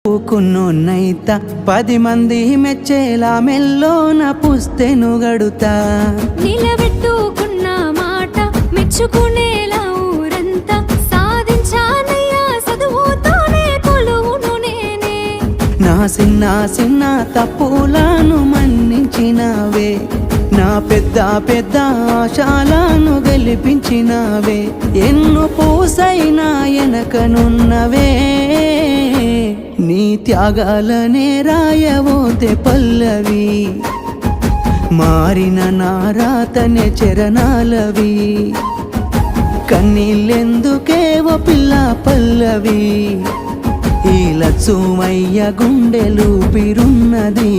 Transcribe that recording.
కున్నోన్నైత 10 మంది మెచ్చేలా మెల్లోన పుస్తెను గడుతా నిలబెట్టుకున్న మాట మెచ్చుకునేలా ఊరంతా సాధించానయ్యా చదువుతోనే కొలువును నేనే. నా చిన్న చిన్న తప్పులను మన్నించినవే, నా పెద్ద పెద్ద ఆశలను గెలిపించినవే, ఎన్ను పూసైనా వెనకనున్నవే. నీ త్యాగాలనే రాయవోతే పల్లవి, మారిన నా రాతనే చరణాలవి. కన్నీళ్ళెందుకేవో పిల్ల పల్లవి, ఈ లచ్చుమయ్య గుండెలు పిరున్నది.